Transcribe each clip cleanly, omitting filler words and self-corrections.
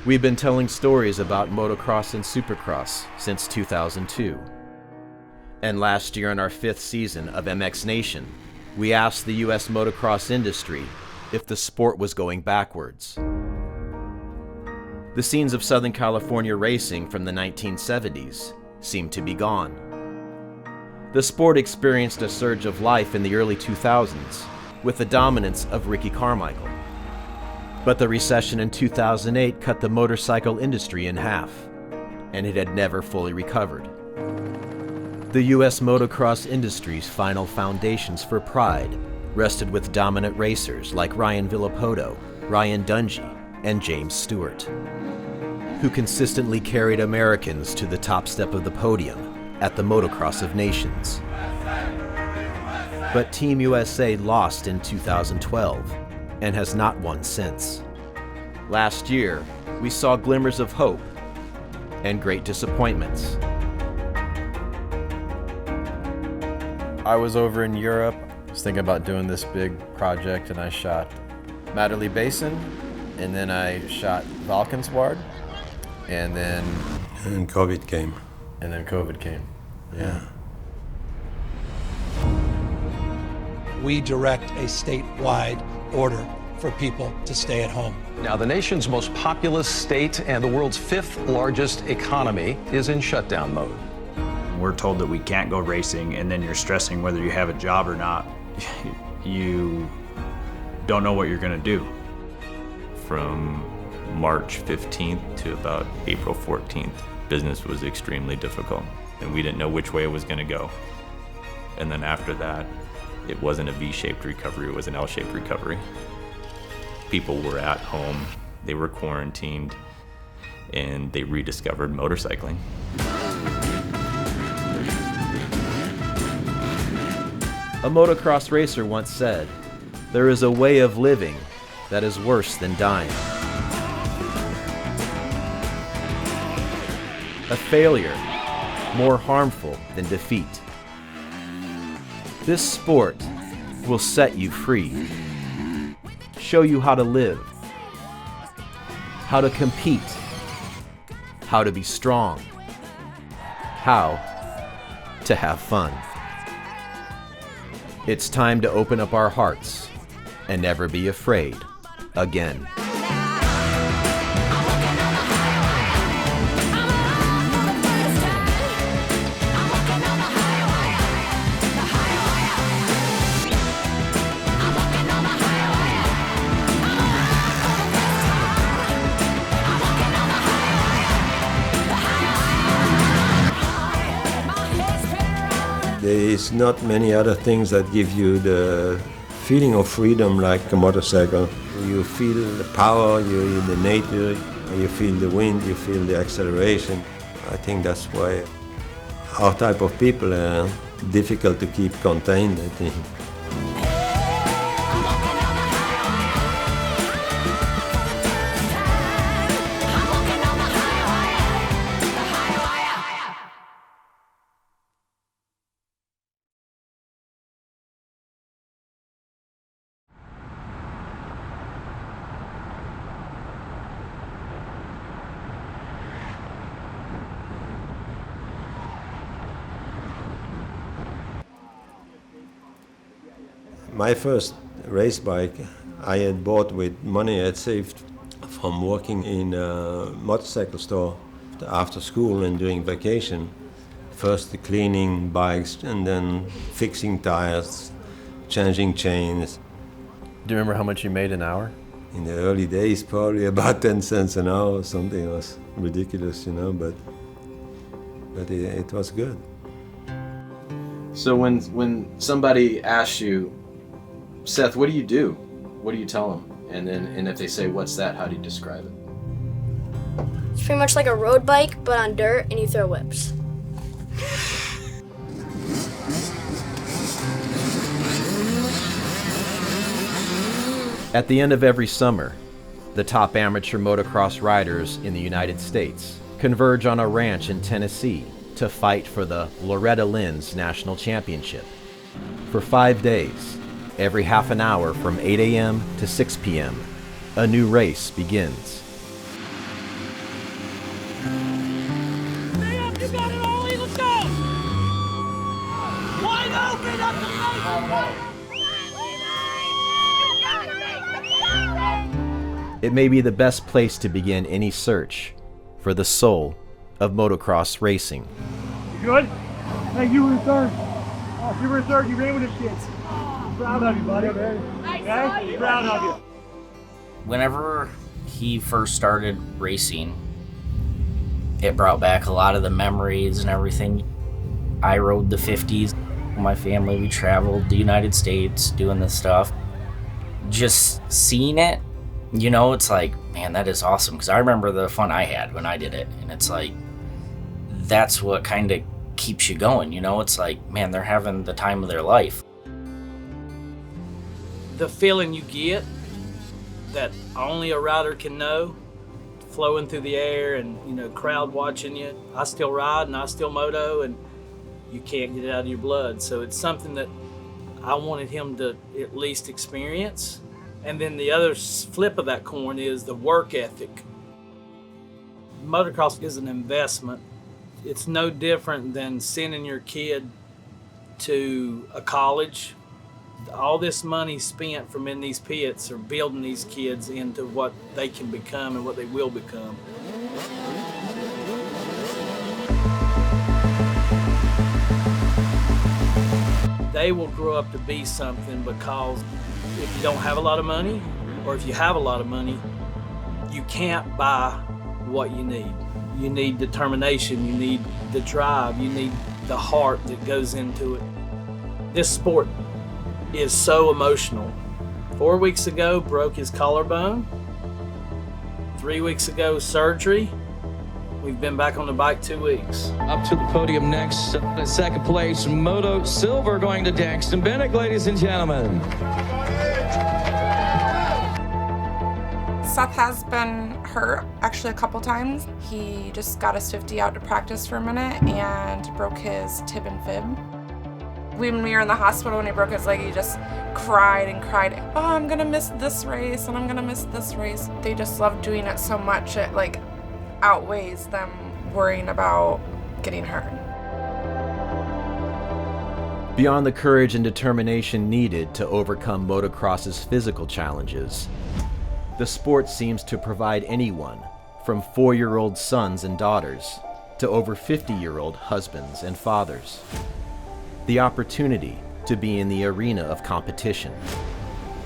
We've been telling stories about motocross and supercross since 2002. And last year in our 5th season of MX Nation, we asked the US motocross industry if the sport was going backwards. The scenes of Southern California racing from the 1970s seemed to be gone. The sport experienced a surge of life in the early 2000s with the dominance of Ricky Carmichael. But the recession in 2008 cut the motorcycle industry in half, and it had never fully recovered. The US motocross industry's final foundations for pride rested with dominant racers like Ryan Villopoto, Ryan Dungey, and James Stewart, who consistently carried Americans to the top step of the podium at the Motocross of Nations. But Team USA lost in 2012 and has not won since. Last year, we saw glimmers of hope and great disappointments. I was over in Europe. I was thinking about doing this big project, and I shot Matterley Basin, and then I shot Valkenswaard, and then COVID came. Yeah. We direct a statewide order for people to stay at home. Now, the nation's most populous state and the world's 5th largest economy is in shutdown mode. We're told that we can't go racing, and then you're stressing whether you have a job or not. You don't know what you're going to do. From March 15th to about April 14th, business was extremely difficult, and we didn't know which way it was going to go. And then after that, it wasn't a V-shaped recovery, it was an L-shaped recovery. People were at home, they were quarantined, and they rediscovered motorcycling. A motocross racer once said, "There is a way of living that is worse than dying." A failure more harmful than defeat. This sport will set you free, show you how to live, how to compete, how to be strong, how to have fun. It's time to open up our hearts and never be afraid again. There is not many other things that give you the feeling of freedom like a motorcycle. You feel the power, you're in the nature, you feel the wind, you feel the acceleration. I think that's why our type of people are difficult to keep contained, I think. My first race bike I had bought with money I had saved from working in a motorcycle store after school and during vacation. First cleaning bikes and then fixing tires, changing chains. Do you remember how much you made an hour? In the early days, probably about 10 cents an hour or something. It was ridiculous, you know, but it was good. So when somebody asks you, "Seth, what do you do?" What do you tell them? And if they say, "What's that?" how do you describe it? It's pretty much like a road bike, but on dirt, and you throw whips. At the end of every summer, the top amateur motocross riders in the United States converge on a ranch in Tennessee to fight for the Loretta Lynn's National Championship. For 5 days, every half an hour from 8 a.m. to 6 p.m., a new race begins. Stay up, you got it, Ollie, let's go! Wide open up the face! It may be the best place to begin any search for the soul of motocross racing. You good? Hey, you were in third. Oh, you were in third, you ran with the kids. I'm proud of you, buddy. Okay? Proud of you. Whenever he first started racing, it brought back a lot of the memories and everything. I rode the 50s. My family, we traveled the United States doing this stuff. Just seeing it, you know, it's like, man, that is awesome. Because I remember the fun I had when I did it. And it's like, that's what kind of keeps you going, you know? It's like, man, they're having the time of their life. The feeling you get that only a rider can know, flowing through the air and, you know, crowd watching you. I still ride and I still moto, and you can't get it out of your blood. So it's something that I wanted him to at least experience. And then the other flip of that coin is the work ethic. Motocross is an investment. It's no different than sending your kid to a college. All this money spent from in these pits are building these kids into what they can become and what they will become. They will grow up to be something, because if you don't have a lot of money, or if you have a lot of money, you can't buy what you need. You need determination, you need the drive, you need the heart that goes into it. This sport is so emotional. 4 weeks ago, broke his collarbone. 3 weeks ago, surgery. We've been back on the bike 2 weeks. Up to the podium next, in second place, Moto silver going to Daxton Bennett, ladies and gentlemen. Seth has been hurt actually a couple times. He just got his 50 out to practice for a minute and broke his tib and fib. When we were in the hospital when he broke his leg, he just cried and cried. Oh, I'm gonna miss this race and I'm gonna miss this race. They just love doing it so much it like outweighs them worrying about getting hurt. Beyond the courage and determination needed to overcome motocross's physical challenges, the sport seems to provide anyone from 4-year-old sons and daughters to over 50-year-old husbands and fathers the opportunity to be in the arena of competition,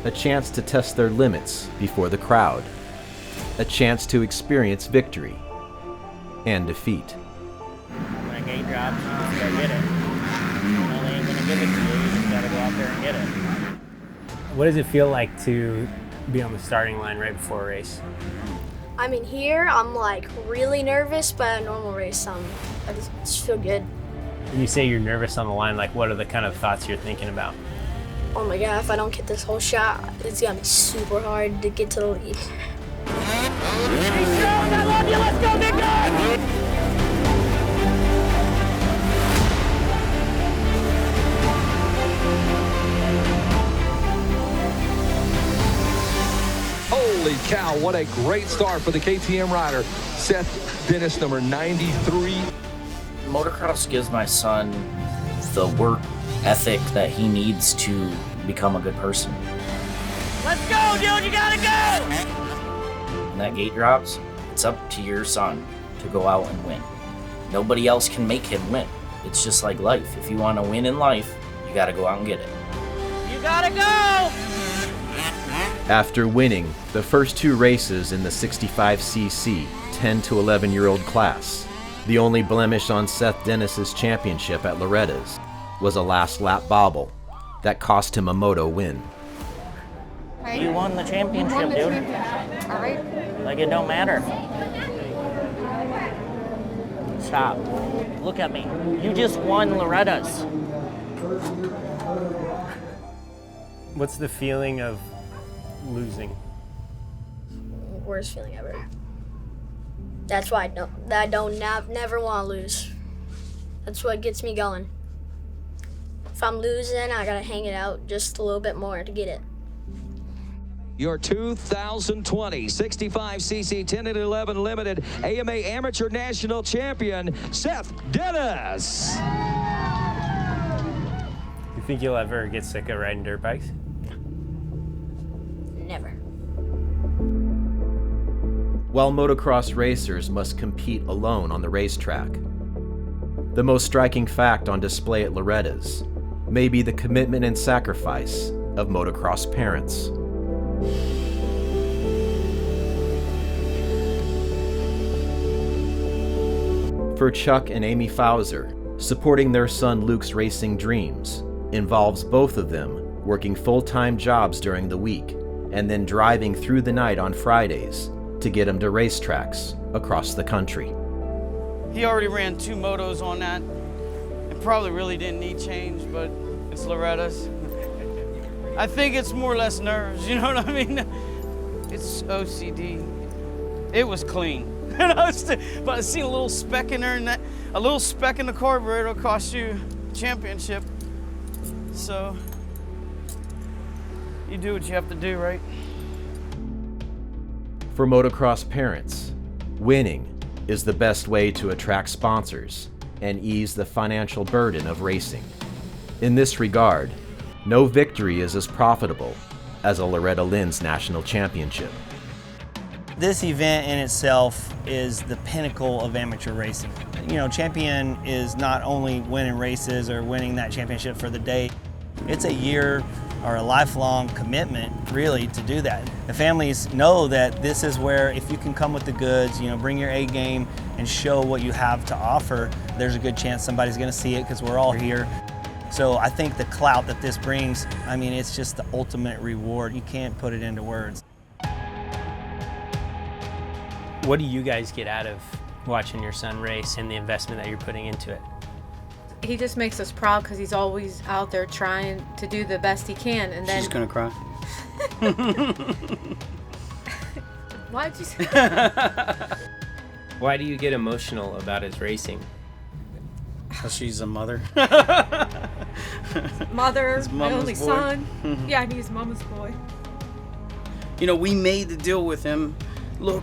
a chance to test their limits before the crowd, a chance to experience victory and defeat. When a gate drops, you just go get it. They ain't gonna give it to you, you just gotta go out there and get it. What does it feel like to be on the starting line right before a race? I mean, here I'm like really nervous, but at a normal race, I just feel good. When you say you're nervous on the line, like what are the kind of thoughts you're thinking about? Oh my God, if I don't get this whole shot, it's gonna be super hard to get to the lead. I love you, let's go, Nick! Holy cow, what a great start for the KTM rider, Seth Dennis, number 93. Motocross gives my son the work ethic that he needs to become a good person. Let's go, dude, you gotta go! When that gate drops, it's up to your son to go out and win. Nobody else can make him win. It's just like life. If you want to win in life, you gotta go out and get it. You gotta go! After winning the first 2 races in the 65cc 10 to 11-year-old class, the only blemish on Seth Dennis's championship at Loretta's was a last lap bobble that cost him a moto win. You won the championship, dude. All right. Like, it don't matter. Stop. Look at me. You just won Loretta's. What's the feeling of losing? Worst feeling ever. That's why I don't never want to lose. That's what gets me going. If I'm losing, I gotta hang it out just a little bit more to get it. Your 2020 65cc 10 and 11 limited AMA Amateur National Champion, Seth Dennis. You think you'll ever get sick of riding dirt bikes? Never. While motocross racers must compete alone on the racetrack, the most striking fact on display at Loretta's may be the commitment and sacrifice of motocross parents. For Chuck and Amy Fowser, supporting their son Luke's racing dreams involves both of them working full-time jobs during the week and then driving through the night on Fridays to get him to racetracks across the country. He already ran 2 motos on that and probably really didn't need change, but it's Loretta's. I think it's more or less nerves, you know what I mean? It's OCD. It was clean. But I seen a little speck in there, and a little speck in the carburetor will cost you a championship. So you do what you have to do, right? For motocross parents, winning is the best way to attract sponsors and ease the financial burden of racing. In this regard, no victory is as profitable as a Loretta Lynn's national championship. This event in itself is the pinnacle of amateur racing. You know, champion is not only winning races or winning that championship for the day. It's a year or a lifelong commitment, really, to do that. The families know that this is where, if you can come with the goods, you know, bring your A game and show what you have to offer, there's a good chance somebody's gonna see it because we're all here. So I think the clout that this brings, I mean, it's just the ultimate reward. You can't put it into words. What do you guys get out of watching your son race and the investment that you're putting into it? He just makes us proud because he's always out there trying to do the best he can. And then She's gonna cry. Why'd you say that? Why do you get emotional about his racing? Because she's a mother. Mother, His my mama's only boy. son. Mhm. Yeah, he's mama's boy. You know, we made the deal with him. Look,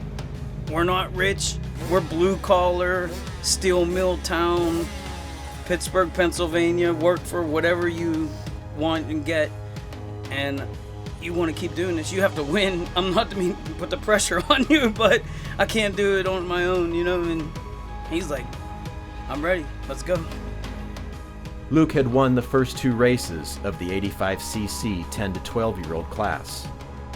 we're not rich. We're blue collar, steel mill town, Pittsburgh, Pennsylvania. Work for whatever you want and get. And you want to keep doing this. You have to win. I'm not to mean to put the pressure on you, but I can't do it on my own, you know? And he's like, I'm ready. Let's go. Luke had won the first 2 races of the 85cc 10 to 12-year-old class.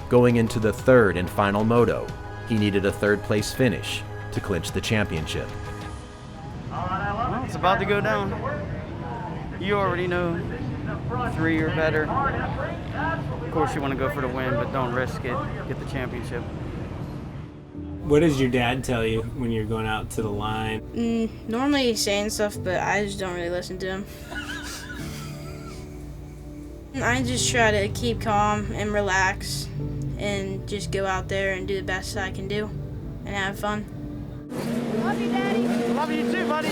Going into the 3rd and final moto, he needed a 3rd place finish to clinch the championship. Well, it's about to go down. You already know 3 or better. Of course you want to go for the win, but don't risk it. Get the championship. What does your dad tell you when you're going out to the line? Normally he's saying stuff, but I just don't really listen to him. I just try to keep calm and relax and just go out there and do the best I can do and have fun. Love you, Daddy. Love you too, buddy.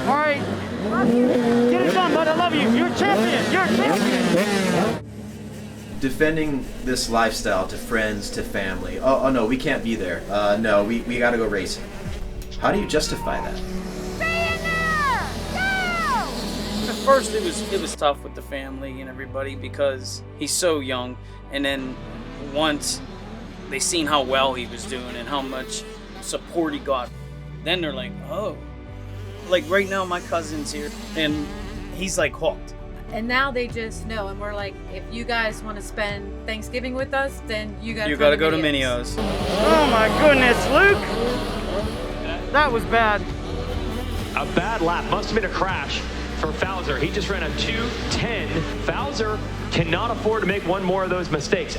All right. Love you. Get it done, bud. I love you. You're a champion. You're a champion. Defending this lifestyle to friends, to family. Oh no, we can't be there. No, we gotta go racing. How do you justify that? At first it was tough with the family and everybody because he's so young, and then once they seen how well he was doing and how much support he got, then they're like, oh. Like right now my cousin's here and he's like hooked. And now they just know, and we're like, if you guys want to spend Thanksgiving with us, then you gotta go to Minio's. Oh my goodness, Luke! That was bad. A bad lap, must have been a crash for Fowser. He just ran a 2:10. Fowser cannot afford to make one more of those mistakes.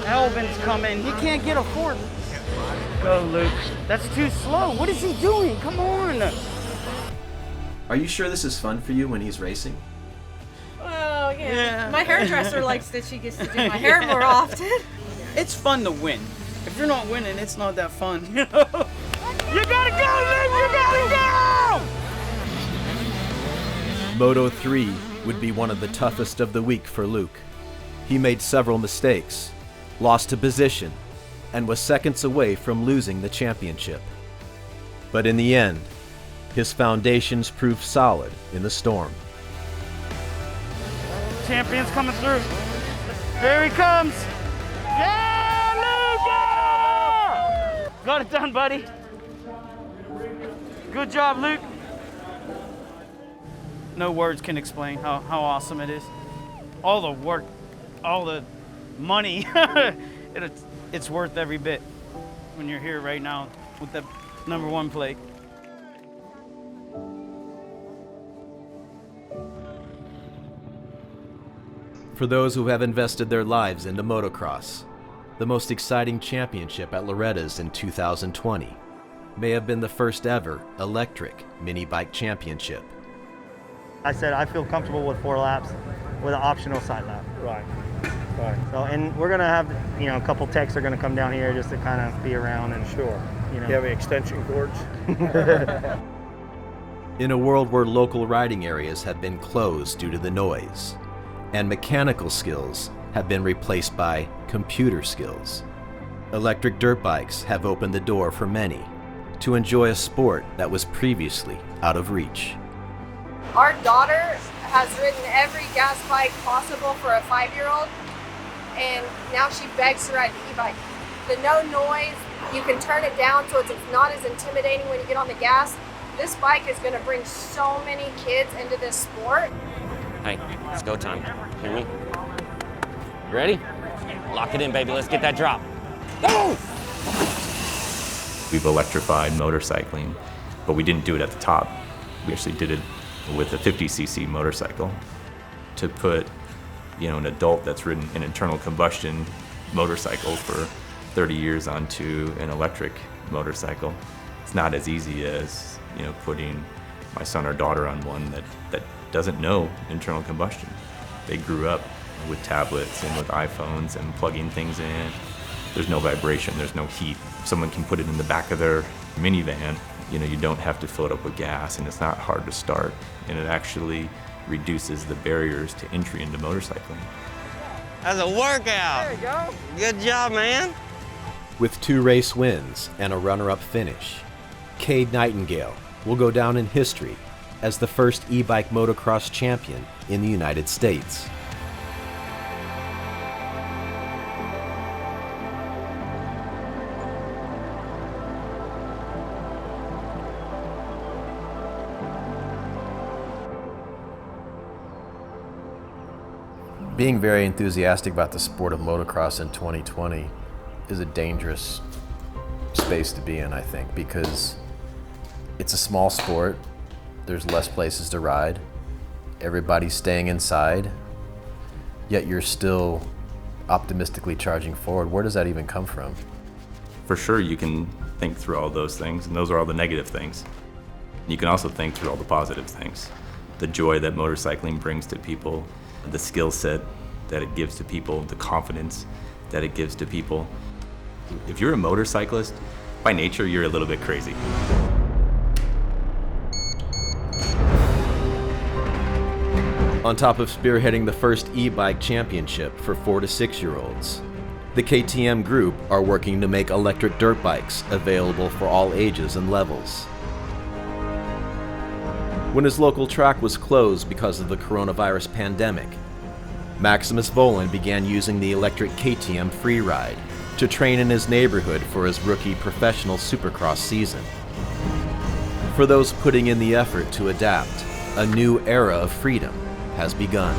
Alvin's coming. He can't get a 4th. Go, Luke. That's too slow. What is he doing? Come on. Are you sure this is fun for you when he's racing? Oh, yeah. My hairdresser likes that she gets to do my hair more often. It's fun to win. If you're not winning, it's not that fun. You know? You gotta go, Luke! You gotta go! Moto 3 would be one of the toughest of the week for Luke. He made several mistakes, lost a position, and was seconds away from losing the championship. But in the end, his foundations proved solid in the storm. Champion's coming through. Here he comes. Yeah, Luke! Got it done, buddy. Good job, Luke. No words can explain how awesome it is. All the work, all the money, it's worth every bit when you're here right now with the #1 plate. For those who have invested their lives into motocross, the most exciting championship at Loretta's in 2020 may have been the first ever electric mini bike championship. I said I feel comfortable with 4 laps with an optional side lap. Right. So, and we're gonna have, a couple techs are gonna come down here just to kind of be around and sure. You have any extension cords? In a world where local riding areas have been closed due to the noise, and mechanical skills have been replaced by computer skills, electric dirt bikes have opened the door for many to enjoy a sport that was previously out of reach. Our daughter has ridden every gas bike possible for a 5-year-old, and now she begs to ride the e-bike. The no noise, you can turn it down so it's not as intimidating when you get on the gas. This bike is going to bring so many kids into this sport. Hey, it's go time. Hear me? You ready? Lock it in, baby. Let's get that drop. Go! We've electrified motorcycling, but we didn't do it at the top. We actually did it with a 50cc motorcycle. To put, an adult that's ridden an internal combustion motorcycle for 30 years onto an electric motorcycle, it's not as easy as, putting my son or daughter on one that doesn't know internal combustion. They grew up with tablets and with iPhones and plugging things in. There's no vibration, there's no heat. Someone can put it in the back of their minivan. You don't have to fill it up with gas, and it's not hard to start. And it actually reduces the barriers to entry into motorcycling. That's a workout. There you go. Good job, man. With 2 race wins and a runner-up finish, Cade Nightingale will go down in history as the first e-bike motocross champion in the United States. Being very enthusiastic about the sport of motocross in 2020 is a dangerous space to be in, I think, because it's a small sport. There's less places to ride. Everybody's staying inside, yet you're still optimistically charging forward. Where does that even come from? For sure, you can think through all those things, and those are all the negative things. You can also think through all the positive things. The joy that motorcycling brings to people, the skill set that it gives to people, the confidence that it gives to people. If you're a motorcyclist, by nature, you're a little bit crazy. On top of spearheading the first e-bike championship for 4 to 6-year-olds, the KTM group are working to make electric dirt bikes available for all ages and levels. When his local track was closed because of the coronavirus pandemic, Maximus Volan began using the electric KTM Freeride to train in his neighborhood for his rookie professional Supercross season. For those putting in the effort to adapt, a new era of freedom has begun.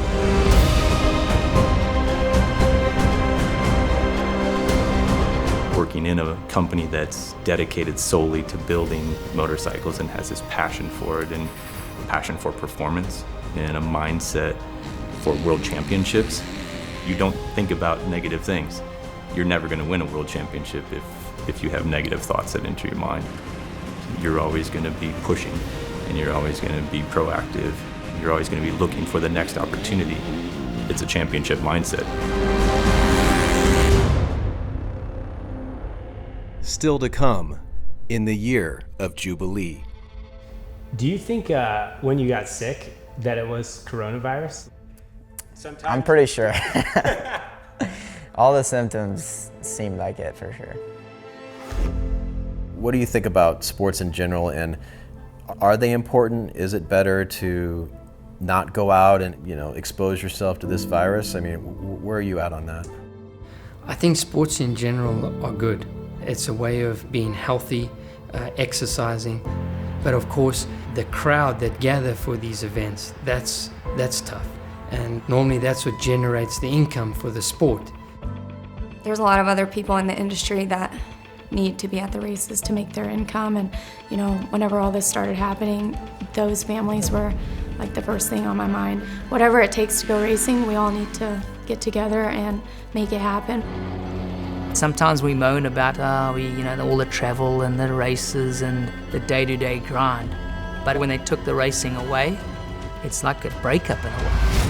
Working in a company that's dedicated solely to building motorcycles and has this passion for it and passion for performance and a mindset for world championships, you don't think about negative things. You're never going to win a world championship if you have negative thoughts that enter your mind. You're always going to be pushing, and you're always going to be proactive. You're always going to be looking for the next opportunity. It's a championship mindset. Still to come in the year of Jubilee. Do you think when you got sick that it was coronavirus? Sometimes? I'm pretty sure. All the symptoms seem like it for sure. What do you think about sports in general, and are they important? Is it better to not go out and, you know, expose yourself to this virus? I mean, where are you at on that? I think sports in general are good. It's a way of being healthy, exercising. But of course, the crowd that gather for these events, that's tough. And normally that's what generates the income for the sport. There's a lot of other people in the industry that need to be at the races to make their income, and you know, whenever all this started happening, those families were like the first thing on my mind. Whatever it takes to go racing, we all need to get together and make it happen. Sometimes we moan about all the travel and the races and the day-to-day grind, but when they took the racing away, it's like a breakup in a way.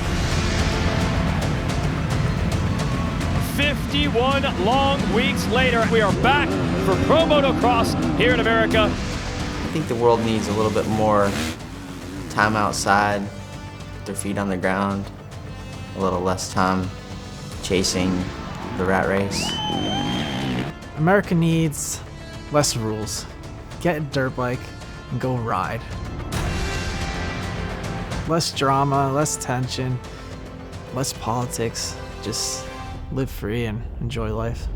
51 long weeks later, we are back for Pro Motocross here in America. I think the world needs a little bit more time outside, with their feet on the ground, a little less time chasing the rat race. America needs less rules. Get a dirt bike and go ride. Less drama, less tension, less politics. Just live free and enjoy life.